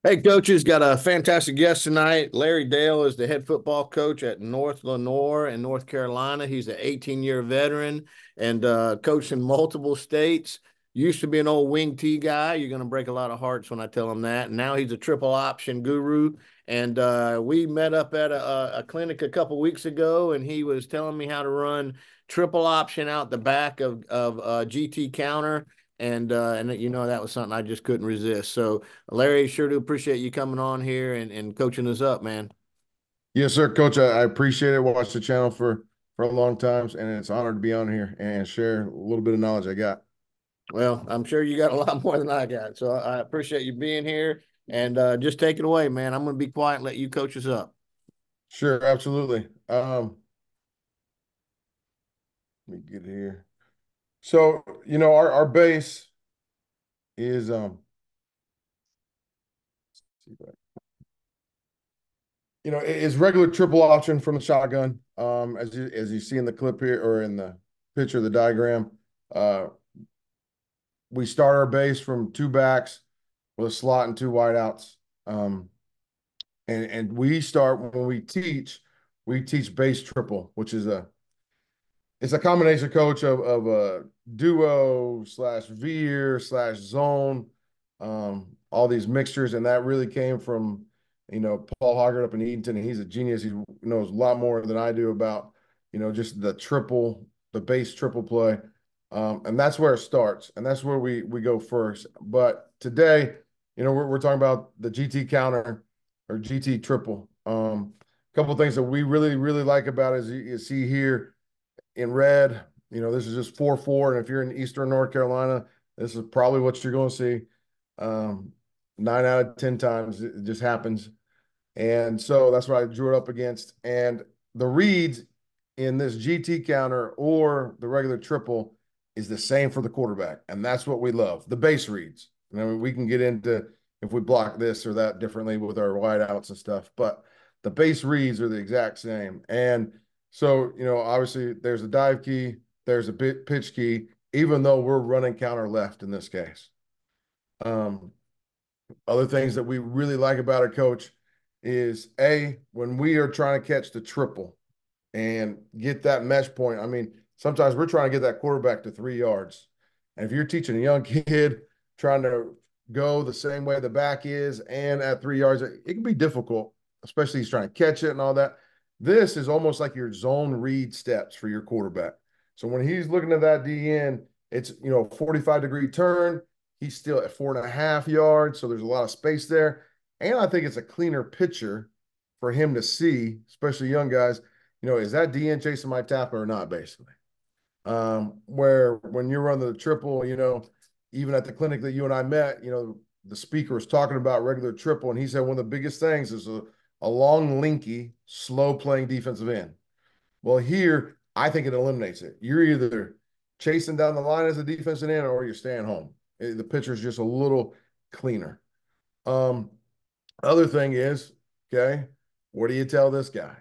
Hey, coaches, got a fantastic guest tonight. Larry Dale is the head football coach at North Lenore in North Carolina. He's an 18-year veteran and coached in multiple states. Used to be an old wing T guy. You're going to break a lot of hearts when I tell him that. Now he's a triple option guru. And we met up at a clinic a couple weeks ago, and he was telling me how to run triple option out the back of GT counter. And that was something I just couldn't resist. So Larry, sure do appreciate you coming on here and coaching us up, man. Yes, sir, Coach. I appreciate it. Watched the channel for a long time, and it's an honor to be on here and share a little bit of knowledge I got. Well, I'm sure you got a lot more than I got. So I appreciate you being here and just take it away, man. I'm going to be quiet and let you coach us up. Sure, absolutely. Let me get here. So, our base is is regular triple option from the shotgun. As you see in the clip here or in the picture of the diagram, uh, we start our base from two backs with a slot and two wideouts. And we start when we teach base triple, which is it's a combination coach of a duo slash veer slash zone, all these mixtures, and that really came from Paul Hoggart up in Eatonton, and he's a genius. He knows a lot more than I do about just the base triple play, and that's where it starts, and that's where we go first. But today, we're talking about the GT counter or GT triple. A couple of things that we really like about it is you see here in red. This is just 4-4. And if you're in Eastern North Carolina, this is probably what you're going to see. 9 out of 10 times it just happens. And so that's what I drew it up against. And the reads in this GT counter or the regular triple is the same for the quarterback. And that's what we love, the base reads. We can get into if we block this or that differently with our wideouts and stuff, but the base reads are the exact same. And so, obviously there's a dive key, there's a bit pitch key, even though we're running counter left in this case. Um, Other things that we really like about a coach is when we are trying to catch the triple and get that mesh point. I mean, sometimes we're trying to get that quarterback to 3 yards. And if you're teaching a young kid trying to go the same way the back is and at 3 yards, it can be difficult, especially he's trying to catch it and all that. This is almost like your zone read steps for your quarterback. So when he's looking at that DN, it's 45-degree turn. He's still at 4.5 yards, so there's a lot of space there. And I think it's a cleaner picture for him to see, especially young guys. Is that DN chasing my tackle or not, basically? Where when you're running the triple, even at the clinic that you and I met, the speaker was talking about regular triple, and he said one of the biggest things is a long, linky, slow playing defensive end. Well, here, I think it eliminates it. You're either chasing down the line as a defensive end or you're staying home. The picture is just a little cleaner. Um, Other thing is, okay, what do you tell this guy?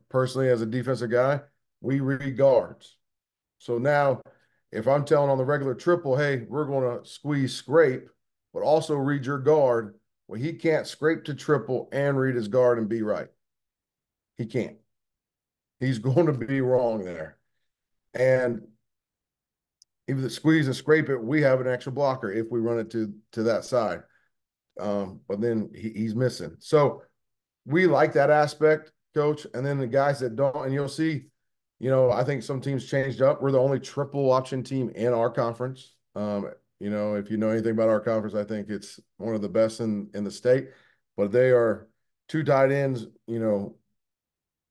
Personally, as a defensive guy, we read guards. So now, if I'm telling on the regular triple, hey, we're going to squeeze scrape, but also read your guard, well, he can't scrape to triple and read his guard and be right. He can't. He's going to be wrong there. And if the squeeze and scrape it, we have an extra blocker if we run it to that side. But then he's missing. So we like that aspect, coach. And then the guys that don't, and you'll see, I think some teams changed up. We're the only triple option team in our conference. If you know anything about our conference, I think it's one of the best in the state. But they are two tight ends,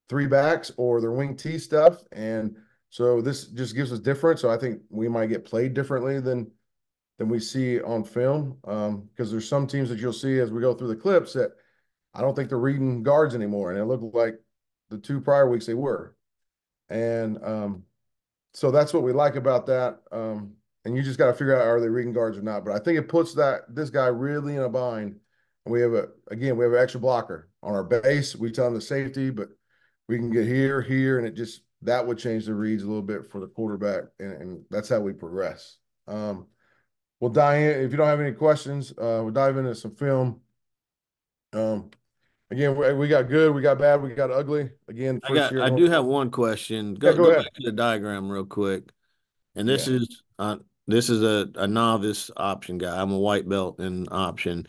three backs, or their wing T stuff. And so this just gives us different. So I think we might get played differently than we see on film. Because there's some teams that you'll see as we go through the clips that I don't think they're reading guards anymore. And it looked like the two prior weeks they were. And so that's what we like about that. And you just got to figure out, are they reading guards or not? But I think it puts this guy really in a bind. And we have an extra blocker on our base. We tell him the safety, but we can get here, and that would change the reads a little bit for the quarterback. And that's how we progress. We'll dive in. If you don't have any questions, we'll dive into some film. Um, again, we got good, we got bad, we got ugly. Again, first year. I do have one question. Yeah, Go go ahead. back to the diagram real quick. And Yeah. this is a novice option guy. I'm a white belt in option. Yep.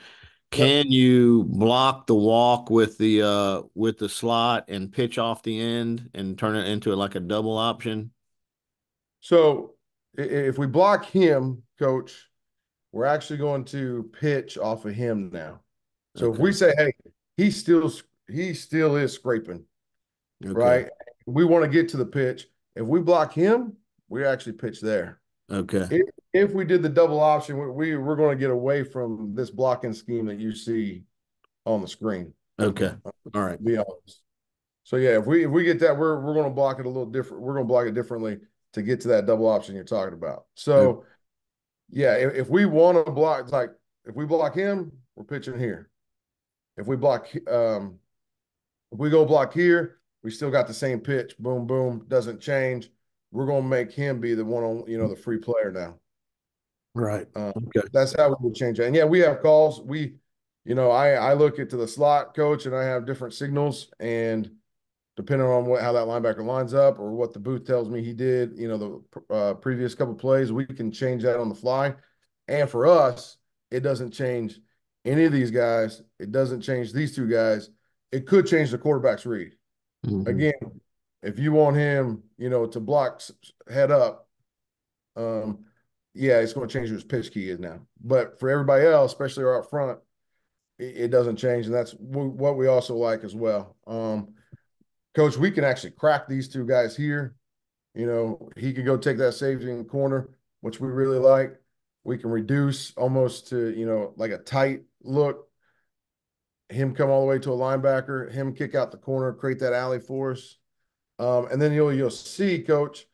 Can you block the walk with the slot and pitch off the end and turn it into like a double option? So if we block him, coach, we're actually going to pitch off of him now. So if Okay. we say, hey, he still is scraping, Okay. right? We want to get to the pitch. If we block him, we actually pitch there. Okay. If we did the double option, we're going to get away from this blocking scheme that you see on the screen. Okay. All right. To be honest. So yeah, if we get that, we're going to block it a little different. We're going to block it differently to get to that double option you're talking about. Okay. So yeah, if we want to block, like if we block him, we're pitching here. If we block, if we go block here, we still got the same pitch. Boom, boom, doesn't change. We're going to make him be the one on, the free player now. Right. Um, Okay. that's how we would change it. And yeah, we have calls. I look into the slot coach and I have different signals, and depending on how that linebacker lines up or what the booth tells me he did, the previous couple of plays, we can change that on the fly. And for us, it doesn't change any of these guys. It doesn't change these two guys. It could change the quarterback's read. Hmm. Again, if you want him, to block head up, yeah, it's going to change who his pitch key is now. But for everybody else, especially up front, it doesn't change, and that's what we also like as well. Coach, we can actually crack these two guys here. He could go take that safety in the corner, which we really like. We can reduce almost to, like a tight look, him come all the way to a linebacker, him kick out the corner, create that alley for us. And then you'll see, Coach,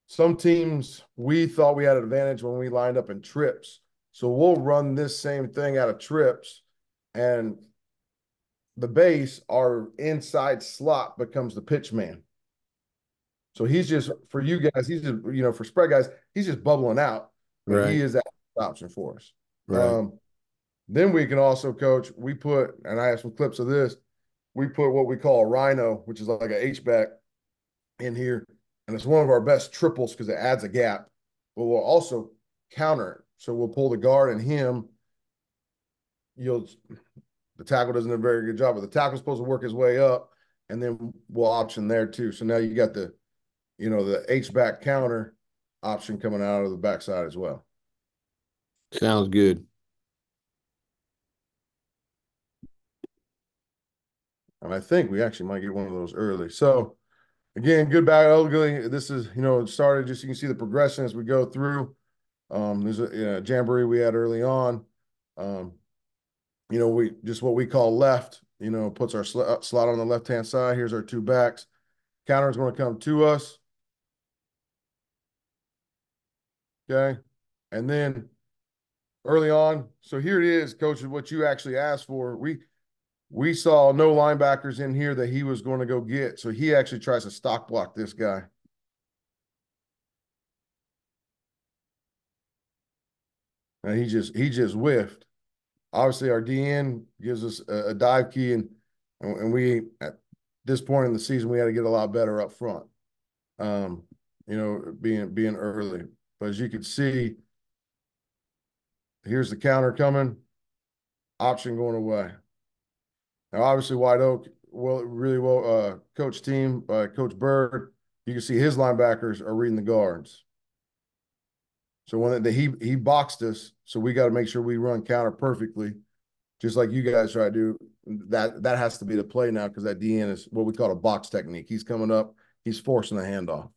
some teams we thought we had an advantage when we lined up in trips. So we'll run this same thing out of trips, and the base, our inside slot becomes the pitch man. So he's just for you guys, he's just for spread guys, he's just bubbling out, but he Right. is that option for us. Right. Um, then we can also coach. We put, and I have some clips of this. We put what we call a rhino, which is like an H back in here, and it's one of our best triples because it adds a gap. But we'll also counter it. So we'll pull the guard and him. You'll The tackle doesn't do a very good job, but the tackle's supposed to work his way up, and then we'll option there too. So now you got the H back counter option coming out of the backside as well. Sounds good. And I think we actually might get one of those early. So again, good, bad, ugly. This is, it started just, you can see the progression as we go through. There's a jamboree we had early on. Um, we just what we call left, puts our slot on the left-hand side. Here's our two backs. Counter is going to come to us. Okay. And then early on, so here it is, coach, is what you actually asked for. We saw no linebackers in here that he was going to go get. So he actually tries to stock block this guy. And he just whiffed. Obviously, our DN gives us a dive key, and we at this point in the season we had to get a lot better up front. Being early. But as you can see, here's the counter coming, option going away. Now, obviously, White Oak, really well coach team by Coach Bird. You can see his linebackers are reading the guards. So when he boxed us, so we got to make sure we run counter perfectly, just like you guys try to do. That has to be the play now because that DN is what we call a box technique. He's coming up, he's forcing the handoff.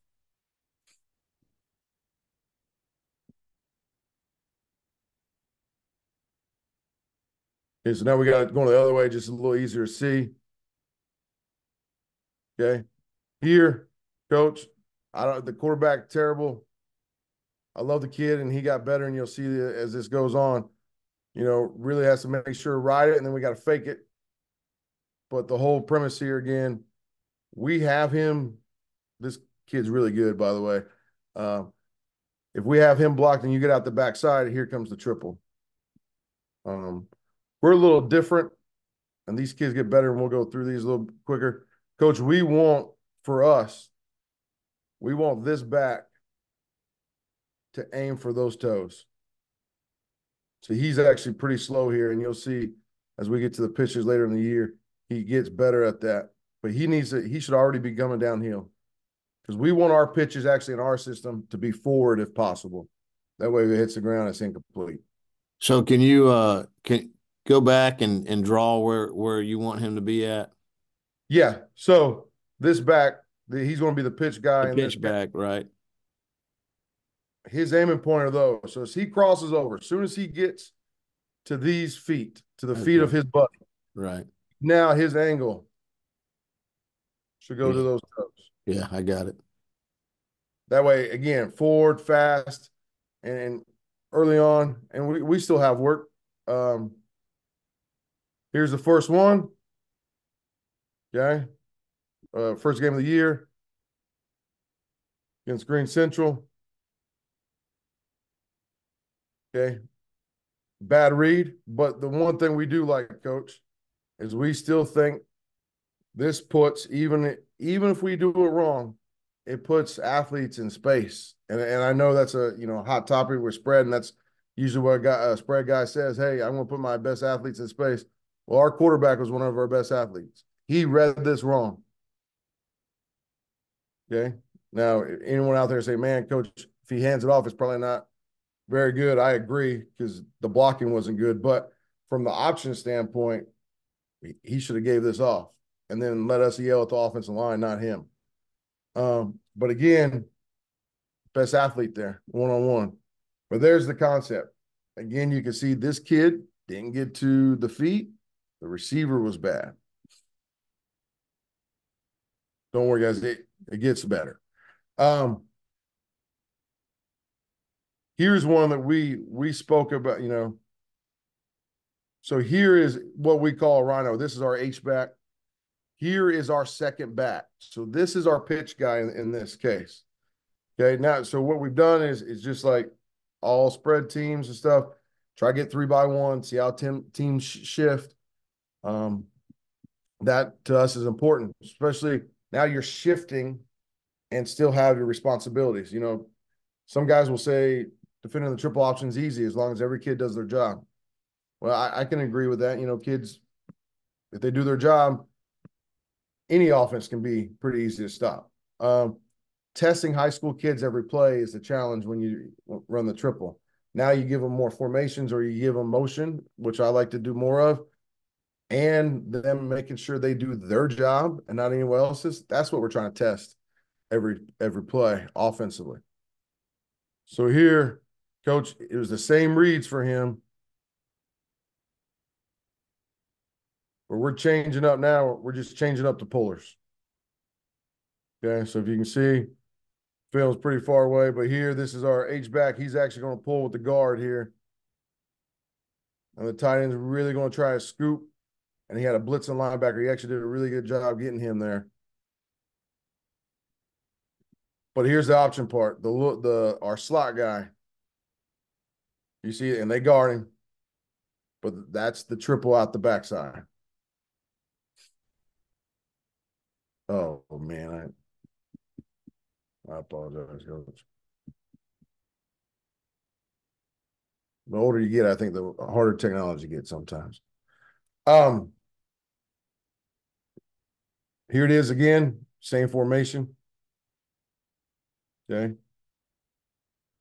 Okay, so now we got going the other way, just a little easier to see. Okay, here, coach, the quarterback terrible. I love the kid, and he got better, and you'll see as this goes on. Really has to make sure ride it, and then we got to fake it. But the whole premise here again, we have him. This kid's really good, by the way. Uh, if we have him blocked and you get out the backside, here comes the triple. We're a little different and these kids get better, and we'll go through these a little quicker. Coach, for us, we want this back to aim for those toes. So he's actually pretty slow here, and you'll see as we get to the pitches later in the year, he gets better at that. But he should already be coming downhill because we want our pitches actually in our system to be forward if possible. That way, if it hits the ground, it's incomplete. So can you can go back and draw where you want him to be at? Yeah. So this back, he's going to be the pitch The guy in this. pitch back, right? His aiming point are those. So as he crosses over, as soon as he gets to these feet, to the feet Okay. of his buddy, Right. now his angle should go Yeah. to those toes. Yeah, I got it. That way, again, forward, fast, and early on, and we still have work. Um, Here's the first one. Okay. First game of the year against Green Central. Okay. Bad read, but the one thing we do like, Coach, is we still think this puts even if we do it wrong, it puts athletes in space. And I know that's a hot topic with spread, and that's usually what a spread guy says. Hey, I'm going to put my best athletes in space. Well, our quarterback was one of our best athletes. He read this wrong. Okay. Now, anyone out there say, man, coach, if he hands it off, it's probably not very good. I agree because the blocking wasn't good. But from the option standpoint, he should have gave this off and then let us yell at the offensive line, not him. But again, best athlete there, one-on-one. But there's the concept. Again, you can see this kid didn't get to the feet. The receiver was bad. Don't worry, guys. It gets better. Here's one that we spoke about, So here is what we call a rhino. This is our H-back. Here is our second back. So this is our pitch guy in this case. Okay, now, so what we've done is just like all spread teams and stuff, try to get 3-by-1, see how teams shift. That to us is important, especially now you're shifting and still have your responsibilities. Some guys will say defending the triple option is easy as long as every kid does their job. Well, I can agree with that. Kids, if they do their job, any offense can be pretty easy to stop. Testing high school kids every play is a challenge when you run the triple. Now you give them more formations or you give them motion, which I like to do more of, and them making sure they do their job and not anyone else's. That's what we're trying to test every play offensively. So here, coach, it was the same reads for him, but we're changing up now. We're just changing up the pullers. Okay, so if you can see, Phil's pretty far away, but here, this is our H-back. He's actually going to pull with the guard here. And the tight end's really going to try to scoop. And he had a blitzing linebacker. He actually did a really good job getting him there. But here's the option part. Our slot guy. You see it, and they guard him. But that's the triple out the backside. Oh man, I apologize, coach. The older you get, I think the harder technology gets sometimes. Here it is again, same formation. Okay.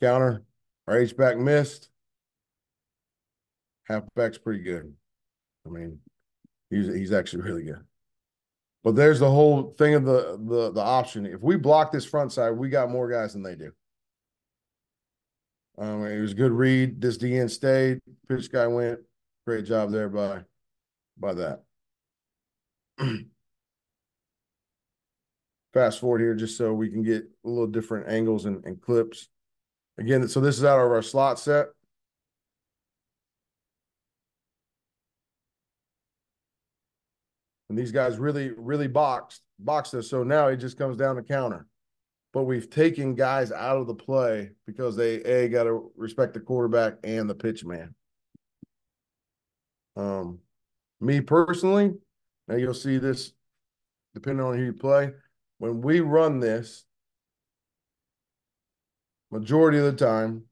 Counter. Our H-back missed. Halfback's pretty good. I mean, he's actually really good. But there's the whole thing of the option. If we block this front side, we got more guys than they do. It was a good read. This DN stayed. Pitch guy went. Great job there by that. Fast forward here just so we can get a little different angles and clips. Again, so this is out of our slot set. And these guys really, really boxed us. So now it just comes down to counter. But we've taken guys out of the play because they got to respect the quarterback and the pitch man. Me personally, now you'll see this depending on who you play. When we run this, majority of the time,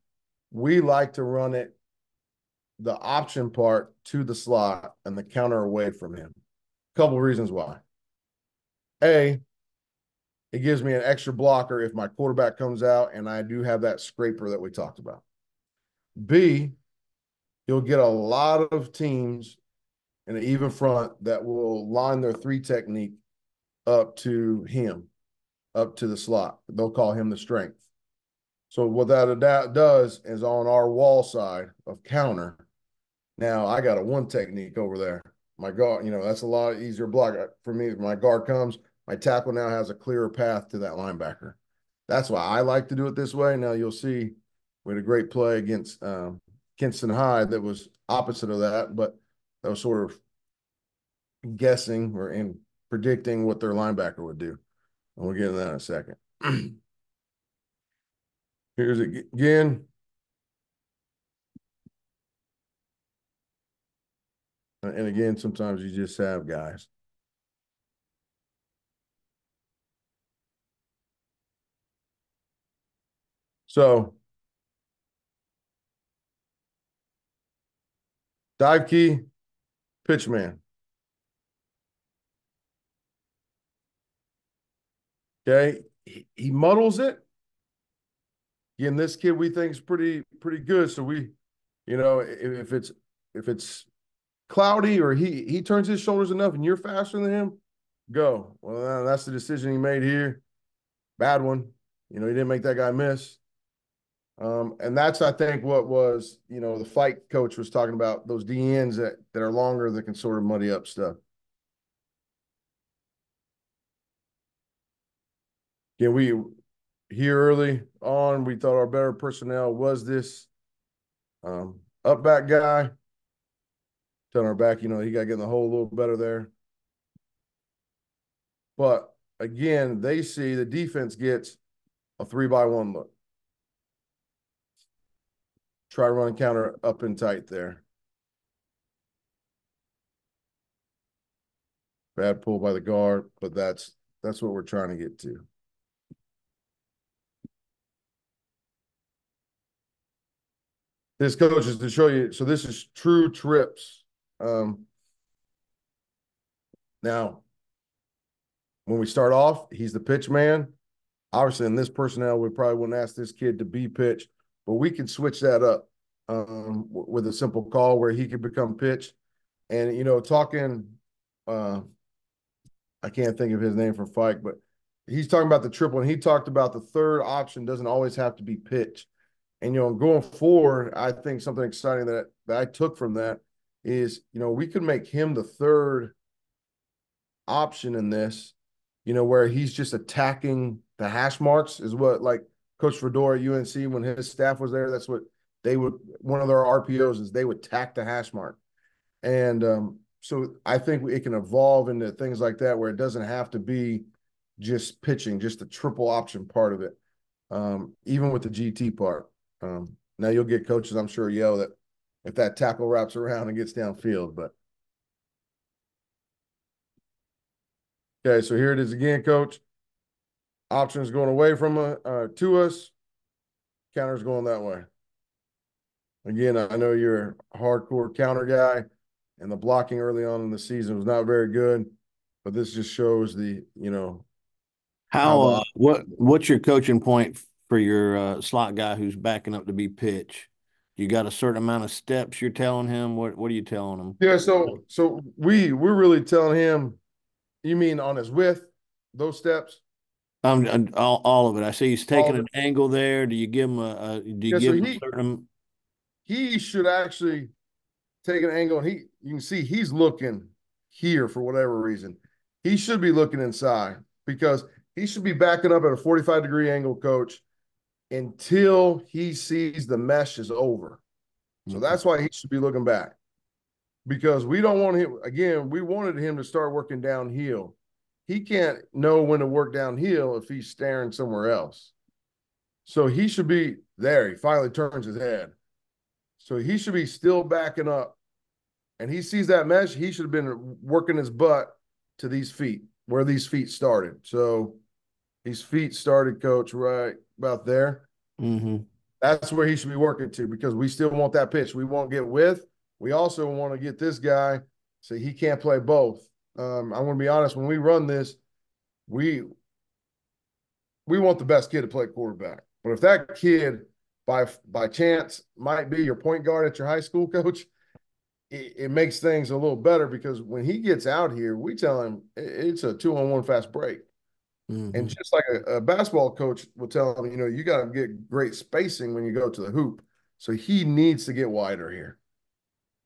we like to run it the option part to the slot and the counter away from him. A couple of reasons why. A, it gives me an extra blocker if my quarterback comes out and I do have that scraper that we talked about. B, you'll get a lot of teams in an even front that will line their three technique up to him, up to the slot. They'll call him the strength. So what that does is on our wall side of counter, now I got a one technique over there. My guard, that's a lot easier block for me. If my guard comes, my tackle now has a clearer path to that linebacker. That's why I like to do it this way. Now you'll see we had a great play against Kinston High that was opposite of that, but that was sort of guessing or in predicting what their linebacker would do. And we'll get into that in a second. Here's it again. And again, sometimes you just have guys. So dive key, pitch man. Okay. He muddles it. Again, this kid we think is pretty good. So we, if it's cloudy or he turns his shoulders enough and you're faster than him, go. Well, that's the decision he made here. Bad one. He didn't make that guy miss. And that's, I think, what was, the fight coach was talking about, those DNs that are longer that can sort of muddy up stuff. Again, we here early on, we thought our better personnel was this up back guy. Telling our back, he got to get in the hole a little better there. But again, they see the defense gets a 3-by-1 look. Try to run counter up and tight there. Bad pull by the guard, but that's what we're trying to get to. This coach is to show you. So this is true trips. Now, when we start off, he's the pitch man. Obviously, in this personnel, we probably wouldn't ask this kid to be pitch, but we can switch that up with a simple call where he could become pitch. And, talking, I can't think of his name from Fike, but he's talking about the triple, and he talked about the third option doesn't always have to be pitch. And, going forward, I think something exciting that I took from that is, we could make him the third option in this, where he's just attacking the hash marks is what, like Coach Fedora at UNC, when his staff was there, that's what they would, one of their RPOs is they would tack the hash mark. And so I think it can evolve into things like that where it doesn't have to be just pitching, just the triple option part of it, even with the GT part. Now you'll get coaches, I'm sure, yell that if that tackle wraps around and gets downfield, but okay, so here it is again, coach. Options going away from to us. Counter's going that way. Again, I know you're a hardcore counter guy, and the blocking early on in the season was not very good, but this just shows the, how How the what's your coaching point for your slot guy who's backing up to be pitch? You got a certain amount of steps you're telling him? What are you telling him? yeah. So we're really telling him. You mean on his width, those steps? All of it. I see he's All taking of an it. angle there. Do you give him do you Yeah. So give him a certain? he should actually take an angle, and you can see he's looking here for whatever reason. He should be looking inside because he should be backing up at a 45-degree angle, coach, until he sees the mesh is over. So Okay. that's why he should be looking back, because we don't want him, again, we wanted him to start working downhill. He can't know when to work downhill if he's staring somewhere else. So he should be there. He finally turns his head. So he should be still backing up and he sees that mesh, he should have been working his butt to these feet, where these feet started. So these feet started, coach, right about there. Mm-hmm. That's where he should be working to, because we still want that pitch. We won't get width. We also want to get this guy so he can't play both. I'm going to be honest. When we run this, we want the best kid to play quarterback. But if that kid by chance might be your point guard at your high school, coach, it makes things a little better, because when he gets out here, we tell him it's a 2-on-1 fast break. And Mm-hmm. just like a basketball coach will tell him, you got to get great spacing when you go to the hoop. So he needs to get wider here.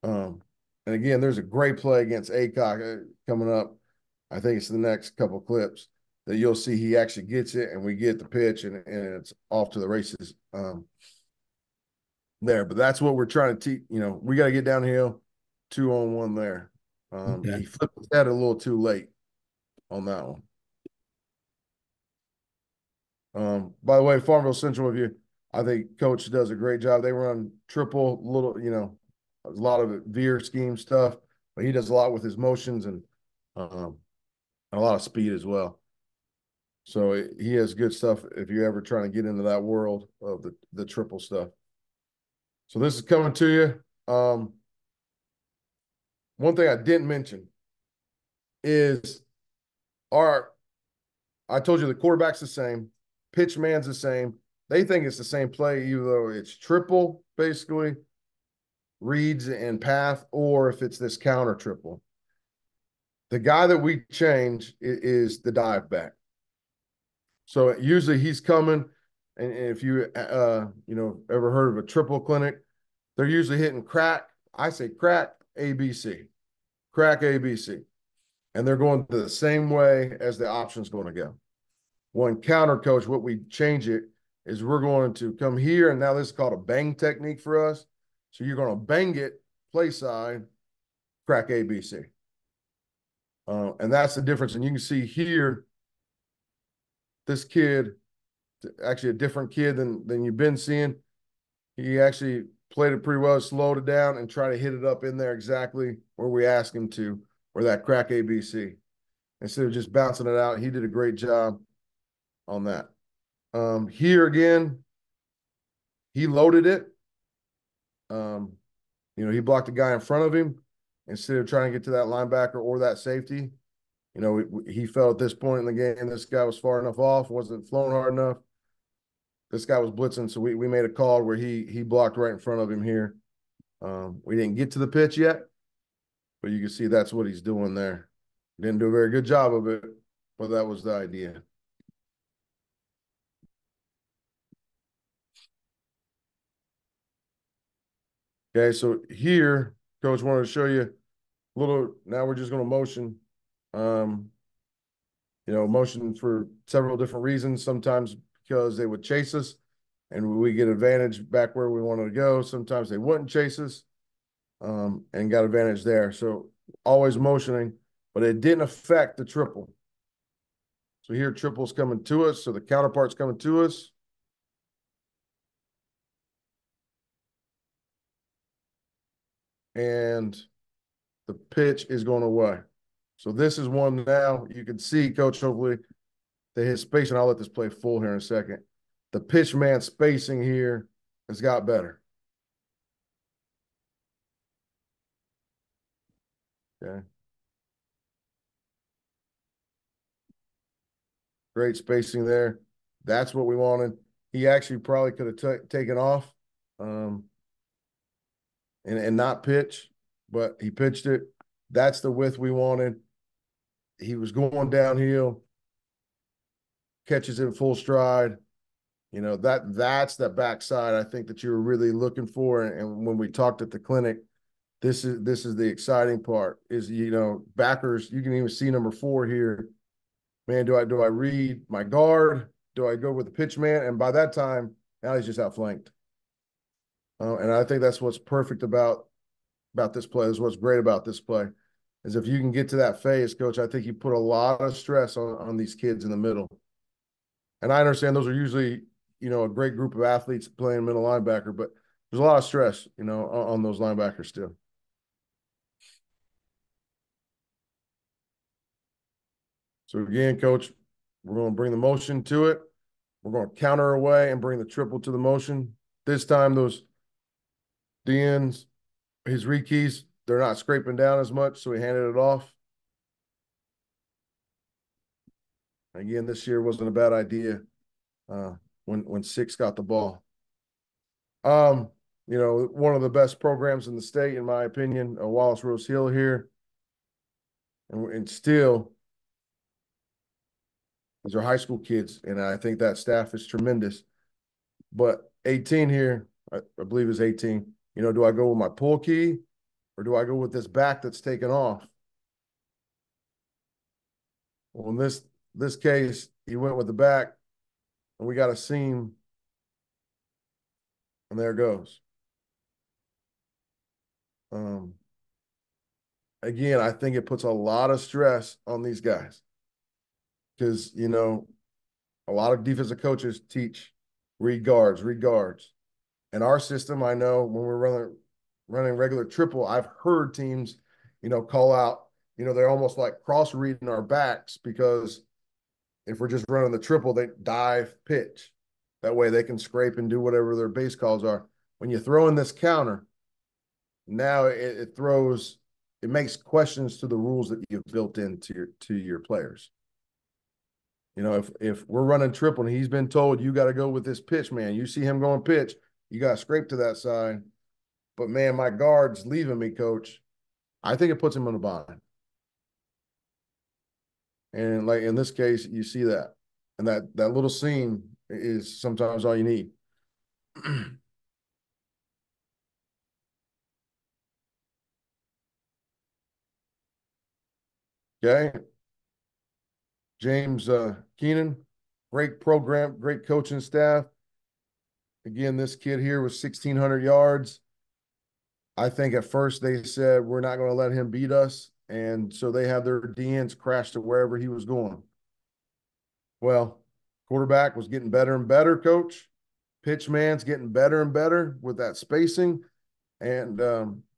Um, and again, there's a great play against Acock coming up. I think it's the next couple of clips that you'll see he actually gets it, and we get the pitch, and it's off to the races there. But that's what we're trying to teach. We got to get downhill, 2-on-1 there. Okay. He flipped his head a little too late on that one. By the way, Farmville Central with you, I think Coach does a great job. They run triple, a lot of veer scheme stuff, but he does a lot with his motions and a lot of speed as well. So he has good stuff if you're ever trying to get into that world of the triple stuff. So this is coming to you. One thing I didn't mention is I told you the quarterback's the same, pitch man's the same. They think it's the same play, even though it's triple, basically, reads and path, or if it's this counter triple. The guy that we change is the dive back. So usually he's coming, and if you ever heard of a triple clinic, they're usually hitting crack. I say crack ABC, crack ABC, and they're going the same way as the option's going to go. One counter coach, what we change it is we're going to come here, and now this is called a bang technique for us. So you're going to bang it, play side, crack ABC. And that's the difference. And you can see here, this kid, actually a different kid than you've been seeing. He actually played it pretty well, slowed it down, and tried to hit it up in there exactly where we asked him to, where that crack ABC. Instead of just bouncing it out, he did a great job on that. Here again, he loaded it. He blocked the guy in front of him instead of trying to get to that linebacker or that safety. He felt at this point in the game, this guy was far enough off, wasn't flowing hard enough. This guy was blitzing, so we made a call where he blocked right in front of him here. We didn't get to the pitch yet, but you can see that's what he's doing there. Didn't do a very good job of it, but that was the idea. Okay, so here, Coach wanted to show you a little. Now we're just going to motion. Motion for several different reasons. Sometimes because they would chase us and we get advantage back where we wanted to go. Sometimes they wouldn't chase us and got advantage there. So always motioning, but it didn't affect the triple. So here triple's coming to us. So the counterpart's coming to us. And the pitch is going away. So this is one now. You can see, Coach, hopefully, that his spacing, I'll let this play full here in a second. The pitch man spacing here has got better. Okay. Great spacing there. That's what we wanted. He actually probably could have taken off and not pitch, but he pitched it. That's the width we wanted. He was going downhill, catches it in full stride. That's that backside I think that you were really looking for. And when we talked at the clinic, this is the exciting part is, backers, you can even see number 4 here. Man, do I read my guard? Do I go with the pitch man? And by that time, now he's just outflanked. And I think that's what's perfect about this play. Is what's great about this play is if you can get to that phase, Coach. I think you put a lot of stress on these kids in the middle. And I understand those are usually a great group of athletes playing middle linebacker, but there's a lot of stress on those linebackers still. So again, coach, we're going to bring the motion to it. We're going to counter away and bring the triple to the motion. This time, those DNs, his re-keys, they're not scraping down as much, so he handed it off. Again, this year wasn't a bad idea when Six got the ball. Um, one of the best programs in the state, in my opinion, Wallace Rose Hill here. And still, these are high school kids, and I think that staff is tremendous. But 18 here, I believe is 18. Do I go with my pull key or do I go with this back that's taken off? Well, in this case, he went with the back, and we got a seam, and there it goes. Again, I think it puts a lot of stress on these guys because, a lot of defensive coaches teach read guards, read guards. In our system, I know when we're running regular triple, I've heard teams, call out, they're almost like cross reading our backs because if we're just running the triple, they dive pitch. That way they can scrape and do whatever their base calls are. When you throw in this counter, now it makes questions to the rules that you've built into your players. If we're running triple and he's been told you got to go with this pitch, man, you see him going pitch, you got to scrape to that side. But man, my guard's leaving me, coach. I think it puts him in a bind. And like in this case, you see that. And that little seam is sometimes all you need. Okay. James Keenan, great program, great coaching staff. Again, this kid here was 1,600 yards. I think at first they said, we're not going to let him beat us. And so they had their DNs crash to wherever he was going. Well, quarterback was getting better and better, coach. Pitch man's getting better and better with that spacing. And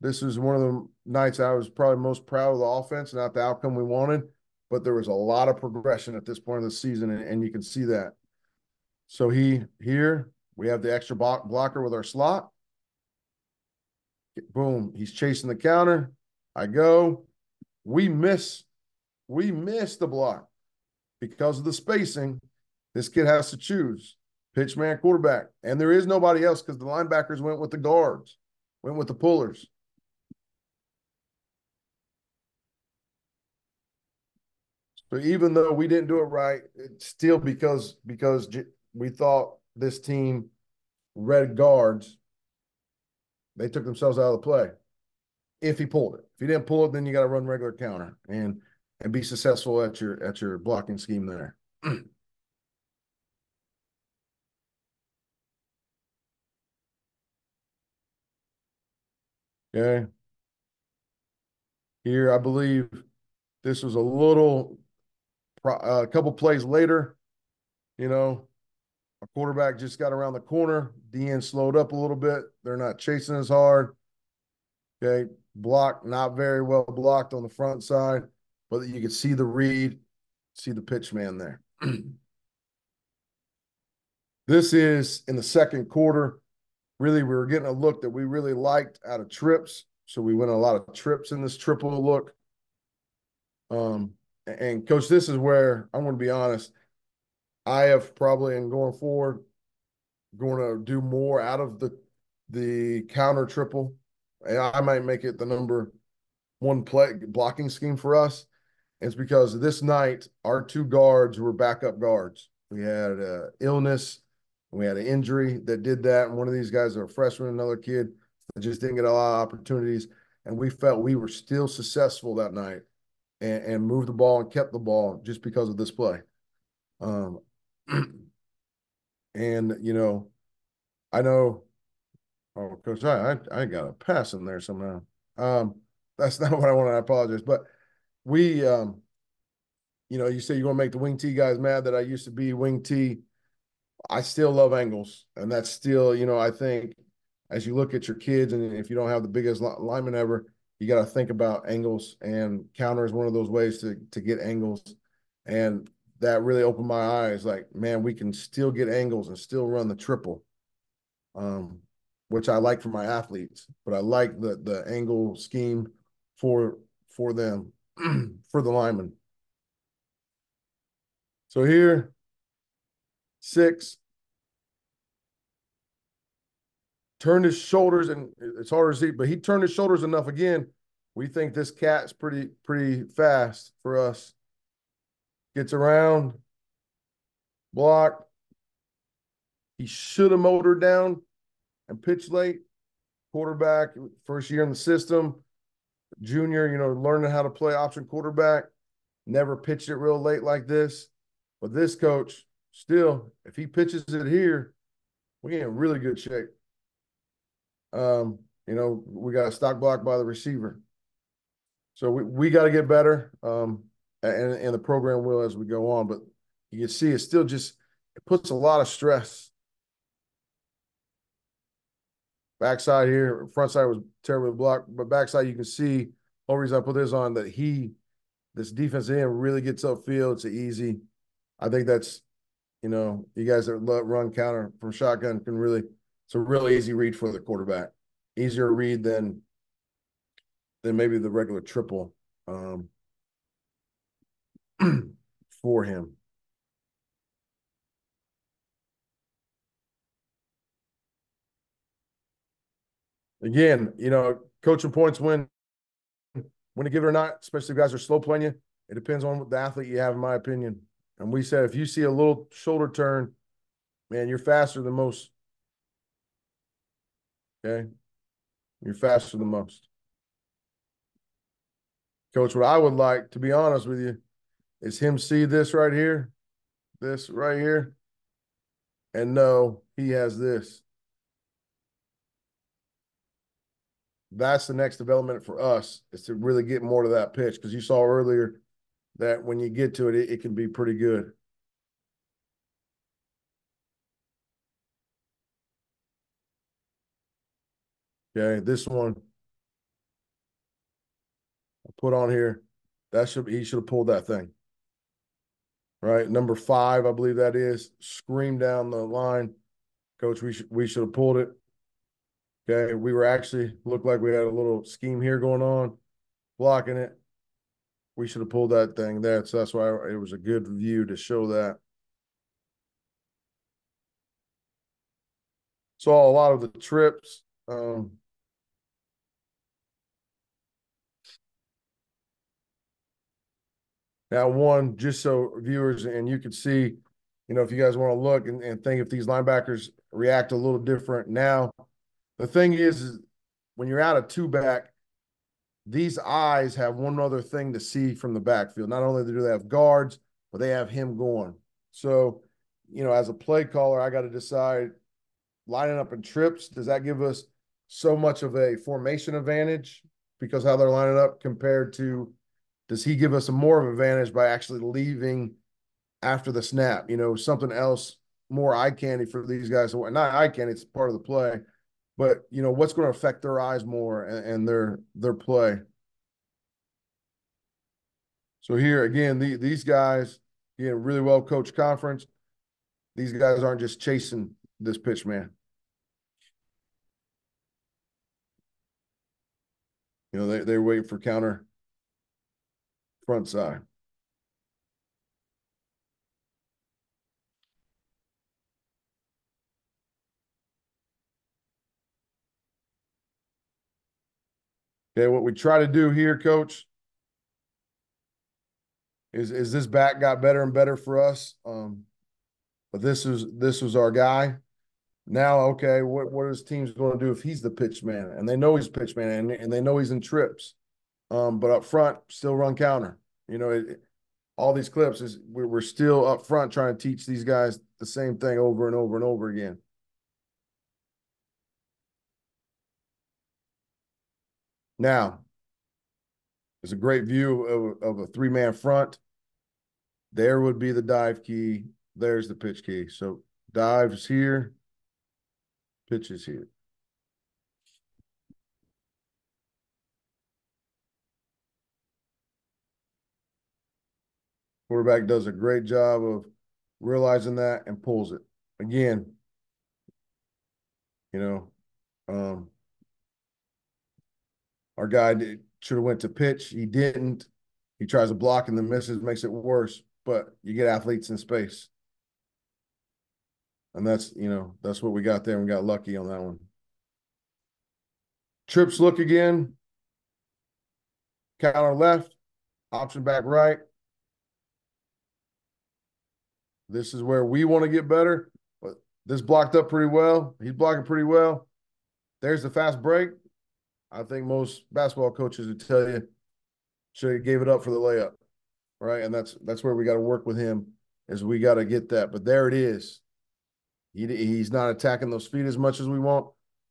this is one of the nights I was probably most proud of the offense, not the outcome we wanted, but there was a lot of progression at this point of the season, and you can see that. So here we have the extra blocker with our slot. Boom, he's chasing the counter. I go. We miss the block because of the spacing. This kid has to choose pitch man, quarterback, and there is nobody else because the linebackers went with the guards, went with the pullers. So even though we didn't do it right, it's still because we thought this team read guards, they took themselves out of the play. If he pulled it, if he didn't pull it, then you got to run regular counter and be successful at your blocking scheme there. Okay. Here, I believe this was a couple plays later. A quarterback just got around the corner. DN slowed up a little bit. They're not chasing as hard. Okay. Block, not very well blocked on the front side, but you can see the read, see the pitch man there. This is in the second quarter. Really, we were getting a look that we really liked out of trips. So we went a lot of trips in this triple look. And coach, this is where I'm going to be honest. I have probably, in going forward, going to do more out of the counter triple. And I might make it the number one play blocking scheme for us. It's because this night our two guards were backup guards. We had illness, we had an injury that did that, and one of these guys is a freshman, another kid that just didn't get a lot of opportunities, and we felt we were still successful that night and moved the ball and kept the ball just because of this play. And I know. Oh, coach, I got a pass in there somehow. That's not what I want. I apologize, but we you say you're going to make the wing T guys mad that I used to be wing T. I still love angles. And that's still, I think as you look at your kids and if you don't have the biggest lineman ever, you got to think about angles, and counter is one of those ways to get angles. And that really opened my eyes. Like, man, we can still get angles and still run the triple, um, which I like for my athletes. But I like the angle scheme for them for the linemen. So here, 6, turned his shoulders, and it's hard to see, but he turned his shoulders enough again. We think this cat's pretty fast for us. Gets around, block. He should have motored down and pitched late. Quarterback, first year in the system, junior, learning how to play option quarterback. Never pitched it real late like this. But this coach, still, if he pitches it here, we in really good shape. We got a stock block by the receiver. So we got to get better. And the program will as we go on. But you can see it still it puts a lot of stress. Backside here, front side was terribly blocked, but backside you can see, the whole reason I put this on, that this defensive end really gets upfield. It's easy. I think that's, you guys that run counter from shotgun it's a really easy read for the quarterback. Easier read than maybe the regular triple for him. Again, coaching points when to give it or not, especially if guys are slow playing you. It depends on the athlete you have, in my opinion. And we said if you see a little shoulder turn, man, you're faster than most. Okay? You're faster than most. Coach, what I would like, to be honest with you, is him see this right here, and know he has this. That's the next development for us, is to really get more to that pitch, because you saw earlier that when you get to it, it can be pretty good. Okay, this one I put on here, he should have pulled that thing. Right, number 5, I believe that is, screamed down the line. Coach, we should have pulled it. Okay, we were actually looked like we had a little scheme here going on, blocking it. We should have pulled that thing there. So that's why it was a good view to show that. Saw a lot of the trips. Now, one, just so viewers and you can see, if you guys want to look and think if these linebackers react a little different now. The thing is when you're out of 2-back, these eyes have one other thing to see from the backfield. Not only do they have guards, but they have him going. So, as a play caller, I got to decide, lining up in trips, does that give us so much of a formation advantage because how they're lining up, compared to, does he give us a more of an advantage by actually leaving after the snap? Something else more eye candy for these guys. Not eye candy, it's part of the play. But what's going to affect their eyes more and their play. So here again, these guys, really well coached conference. These guys aren't just chasing this pitch, man. They're waiting for counter front side. Okay, what we try to do here, Coach, is this back got better and better for us. But this was our guy. Now, okay, what is teams going to do if he's the pitch man? And they know he's pitch man, and they know he's in trips. But up front, still run counter. All these clips is we're still up front trying to teach these guys the same thing over and over and over again. Now, there's a great view of a 3-man front. There would be the dive key. There's the pitch key. So dive is here, pitch is here. Quarterback does a great job of realizing that and pulls it. Again, you know, um, our guy should have went to pitch. He didn't. He tries to block and the misses, makes it worse. But you get athletes in space. And that's what we got there. And we got lucky on that one. Trips look again. Counter left, option back right. This is where we want to get better. But this blocked up pretty well. He's blocking pretty well. There's the fast break. I think most basketball coaches would tell you should have gave it up for the layup, right? And that's where we got to work with him, is we got to get that. But there it is. He's not attacking those feet as much as we want,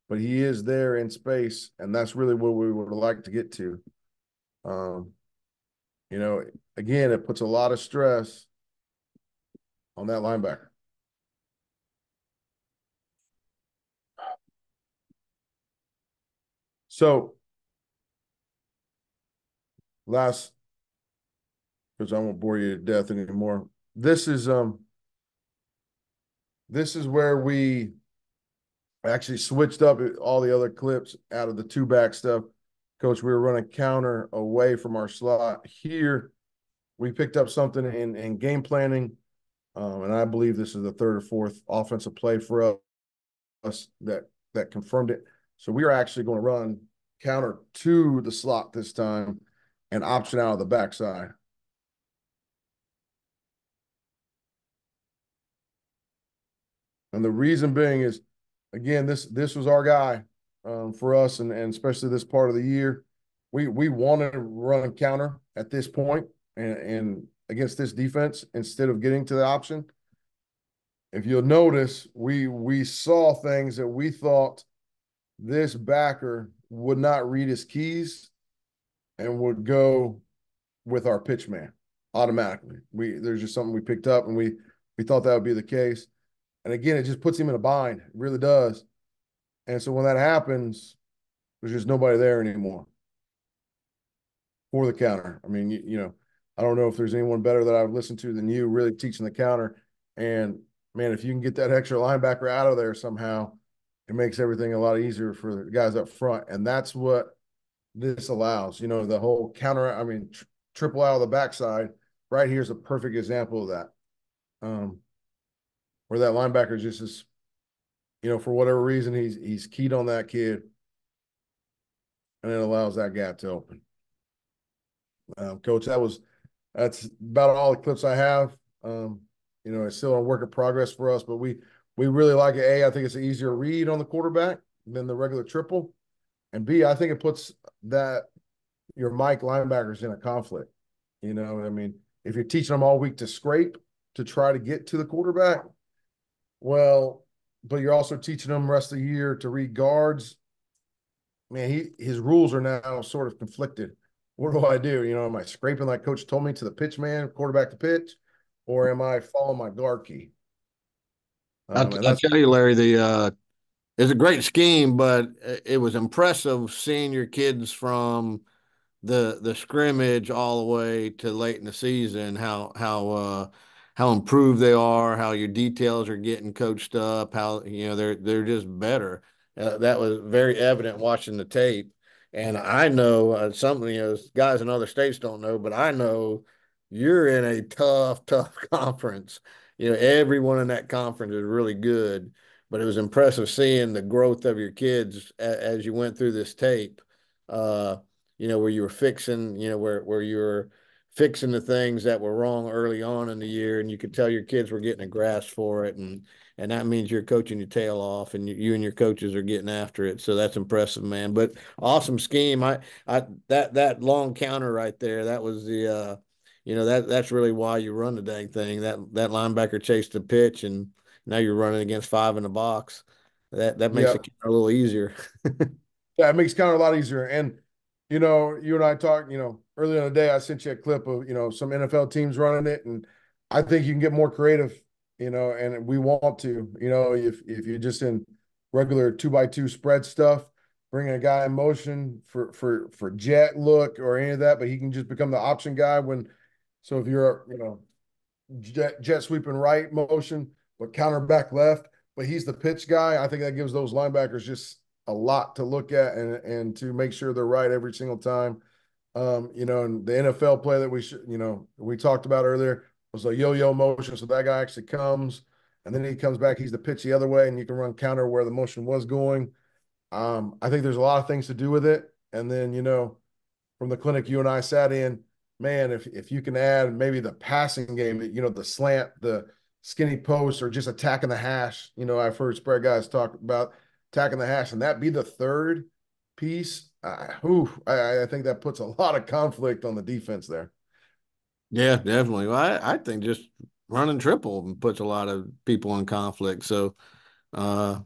but he is there in space, and that's really what we would like to get to. Um, again, it puts a lot of stress on that linebacker. So last, because I won't bore you to death anymore. This is where we actually switched up all the other clips out of the two back stuff. Coach, we were running counter away from our slot. Here, we picked up something in game planning, and I believe this is the third or fourth offensive play for us that confirmed it. So we are actually going to run counter to the slot this time and option out of the backside. And the reason being is, again, this was our guy for us, and especially this part of the year. We wanted to run counter at this point and against this defense instead of getting to the option. If you'll notice, we saw things that we thought this backer would not read his keys and would go with our pitch man automatically. There's just something we picked up, and we thought that would be the case. And again, it just puts him in a bind. It really does. And so when that happens, there's just nobody there anymore for the counter. I mean, I don't know if there's anyone better that I've listened to than you really teaching the counter. And man, if you can get that extra linebacker out of there somehow, it makes everything a lot easier for the guys up front. And that's what this allows. The whole counter, I mean, triple out of the backside right here is a perfect example of that. Where that linebacker just is, for whatever reason, he's keyed on that kid, and it allows that gap to open. Coach, that's about all the clips I have. It's still a work in progress for us, but we really like it. I think it's an easier read on the quarterback than the regular triple, and B, I think it puts your Mike linebackers in a conflict. I mean, if you're teaching them all week to scrape to try to get to the quarterback, well, but you're also teaching them the rest of the year to read guards. Man, his rules are now sort of conflicted. What do I do? Am I scraping like coach told me to the pitch man, quarterback to pitch, or am I following my guard key? And I that's tell you, Larry, it's a great scheme, but it was impressive seeing your kids from the scrimmage all the way to late in the season, how improved they are, how your details are getting coached up, how they're just better. That was very evident watching the tape. And I know something guys in other states don't know, but I know you're in a tough conference. Everyone in that conference is really good, but it was impressive seeing the growth of your kids as you went through this tape. Uh, where you were fixing, where you were fixing the things that were wrong early on in the year, and you could tell your kids were getting a grasp for it, and that means you're coaching your tail off, and you and your coaches are getting after it. So that's impressive, man. But awesome scheme. That long counter right there, that was that's really why you run the dang thing. That linebacker chased the pitch, and now you're running against five in the box. That makes yeah, it a little easier. yeah, it makes counter a lot easier. And you and I talked, earlier in the day, I sent you a clip of some NFL teams running it, and I think you can get more creative, and we want to, if you're just in regular 2x2 spread stuff, bringing a guy in motion for jet look or any of that, but he can just become the option guy when So if you're, jet sweeping right motion, but counter back left, but he's the pitch guy, I think that gives those linebackers just a lot to look at and to make sure they're right every single time. And the NFL play that we talked about earlier was a yo-yo motion. So that guy actually comes and then he comes back. He's the pitch the other way, and you can run counter where the motion was going. I think there's a lot of things to do with it. And then, from the clinic you and I sat in, man, if you can add maybe the passing game, the slant, the skinny post, or just attacking the hash. I've heard spread guys talk about attacking the hash, and that be the third piece. I think that puts a lot of conflict on the defense there. Yeah, definitely. Well, I think just running triple puts a lot of people in conflict. So, uh,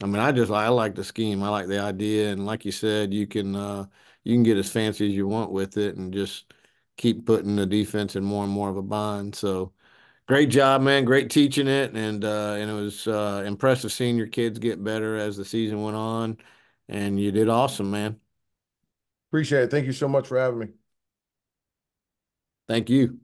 I mean, I like the scheme. I like the idea, and like you said, you can get as fancy as you want with it, and just keep putting the defense in more and more of a bind. So, great job, man. Great teaching it, and it was impressive seeing your kids get better as the season went on, and you did awesome, man. Appreciate it. Thank you so much for having me. Thank you.